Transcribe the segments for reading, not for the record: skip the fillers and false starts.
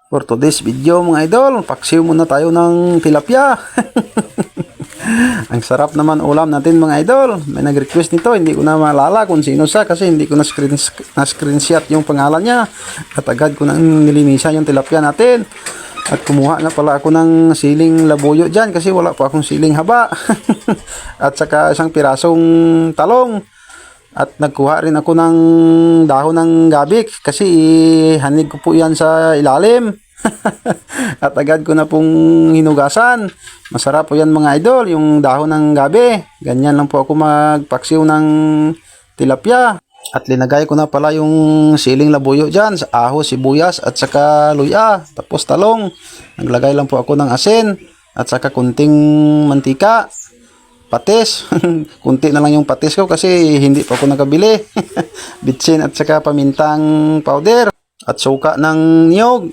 For today's video mga idol, paksiw muna tayo ng tilapia. Ang sarap naman ulam natin mga idol. May nag-request nito, hindi ko na maalala kung sino siya kasi hindi ko na-screenshot yung pangalan niya. At agad ko nang nilinisan yung tilapia natin. At kumuha nga pala ako ng siling labuyo dyan kasi wala pa akong siling haba. At saka isang pirasong talong. At nagkuha rin ako ng dahon ng gabik kasi hanig ko po yan sa ilalim. At agad ko na pong hinugasan. Masarap po yan mga idol, yung dahon ng gabi. Ganyan lang po ako magpaksiw ng tilapia. At linagay ko na pala yung siling labuyo dyan, sa ahos, sibuyas at saka luya. Tapos talong. Naglagay lang po ako ng asin at saka kunting mantika. Patis. Kunti na lang yung patis ko kasi hindi pa ako nakabili. Bitsin at saka pamintang powder. At suka ng niyog.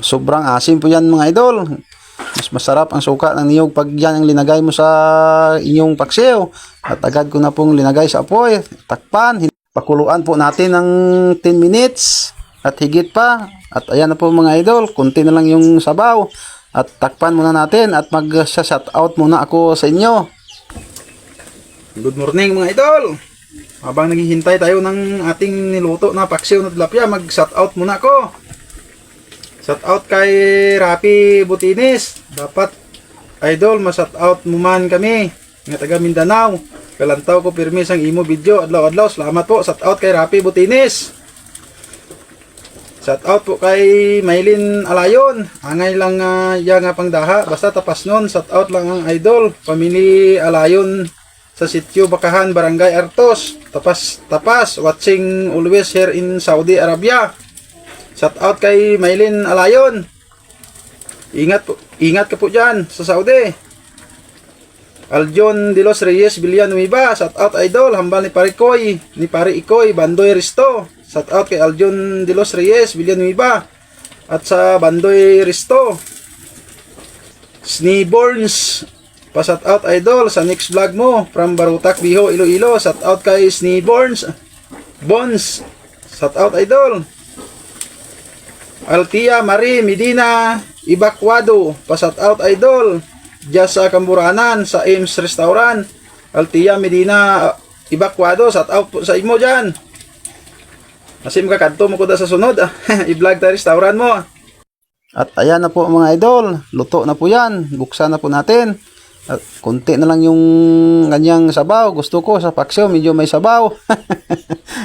Sobrang asim po yan mga idol. Mas masarap ang suka ng niyog pag yan ang linagay mo sa inyong paksiw. At agad ko na pong linagay sa apoy. Takpan. Pakuluan po natin ng 10 minutes. At higit pa. At ayan na po mga idol. Kunti na lang yung sabaw. At takpan muna natin. At mag-shoutout muna ako sa inyo. Good morning mga idol. Habang naghihintay tayo ng ating niluto na paksiw na tilapia, mag-shoutout muna ako. Shoutout kay Rapi Butines. Dapat idol, ma-shoutout mo man kami. Nga taga Mindanao. Kalantaw ko pirmi sang imo video adlaw-adlaw. Salamat po. Shoutout kay Rapi Butines. Shoutout po kay Maylin Alayon. Angay lang ya nga pangdaha. Basta tapas nun. Shoutout lang ang idol. Pamili Alayon sa Sitio Bakahan, Barangay Artos. Tapas. Watching always here in Saudi Arabia. Shout out kay Maylin Alayon. Ingat ka po dyan sa Saudi. Aljon de los Reyes Villanueva. Shout out idol. Hambal ni Pare Ikoy, Bandoy Risto. Shout out kay Aljon de los Reyes Villanueva. At sa Bandoy Risto. Sneeborns. Pa-shout out idol sa next vlog mo from Barutak Biho, Iloilo. Shout out kay Sneeborns Bones. Shout out idol. Altia Marie Medina Ibakwado. Pa-shout out idol. Diyan sa Kamburanan sa Ames Restaurant. Altia Medina Ibakwado. Shout out po sa imo dyan. Kasi makakadto mo ko da sa sunod. I-vlog ta restaurant mo. At ayan na po mga idol. Luto na po yan. Buksan na po natin. At konti na lang yung kanyang sabaw. Gusto ko sa paksiw medyo may sabaw.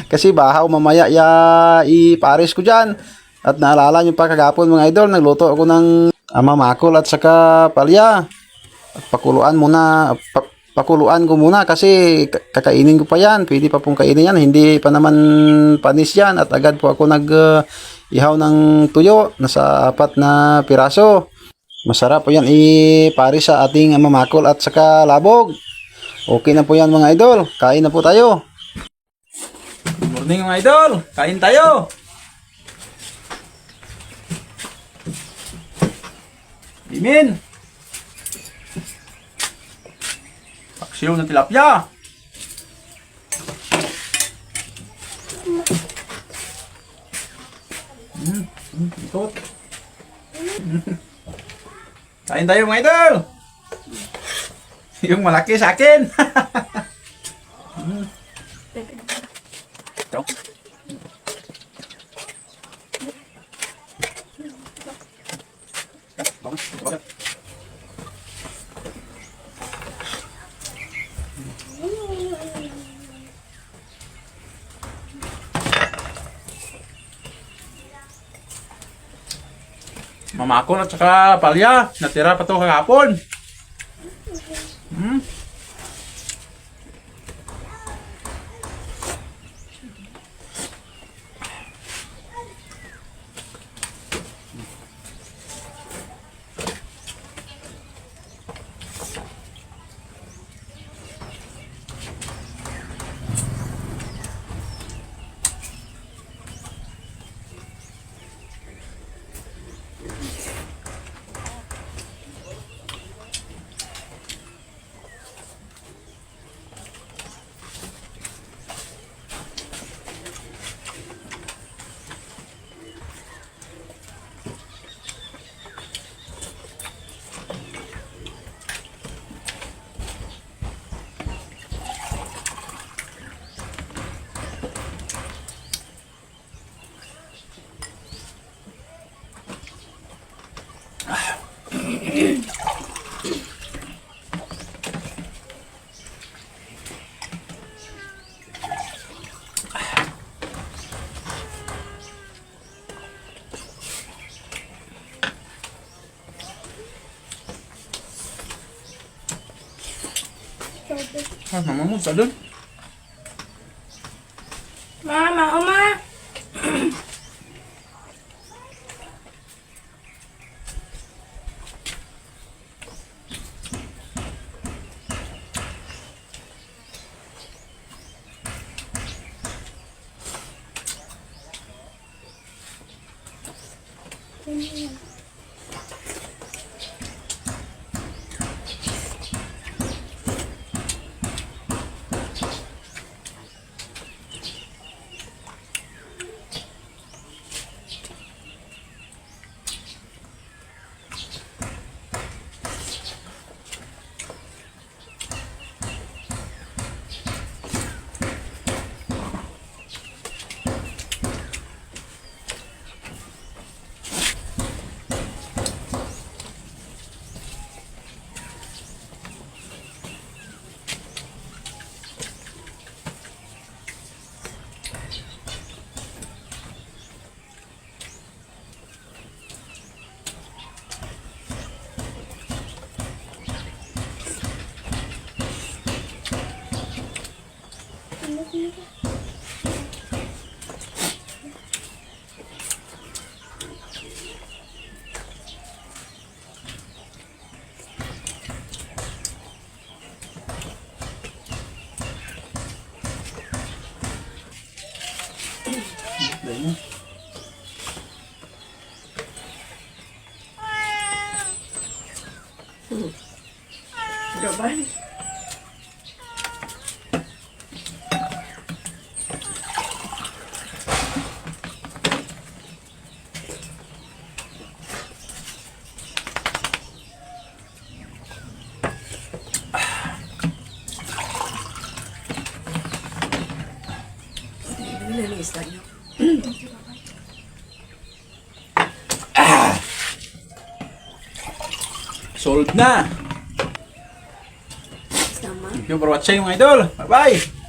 Kasi bahaw mamaya ipares ko dyan. At naalala nyo pa kagapon mga idol, nagluto ako ng mamakol at saka palya. At pakuluan ko muna kasi kakainin ko pa yan. Pwede pa pong kainin yan. Hindi pa naman panis yan. At agad po ako ihaw ng tuyo. Nasa 4 na piraso. Masarap po yan ipares sa ating mamakol at saka labog. Okay na po yan mga idol. Kain na po tayo. Good morning mga idol. Kain tayo. Imin. Paksiw ng tilapia. Ikot. Kain tayo mga idol. Yung malaki sa akin. Ito. Mamakon at saka palya. Natira pa ito kahapon. Mama mo sa doon. Mama, Oma. Gaban. Nilinis lang yun. Solved na. Tama. Thank you for watching mga idol. Bye-bye.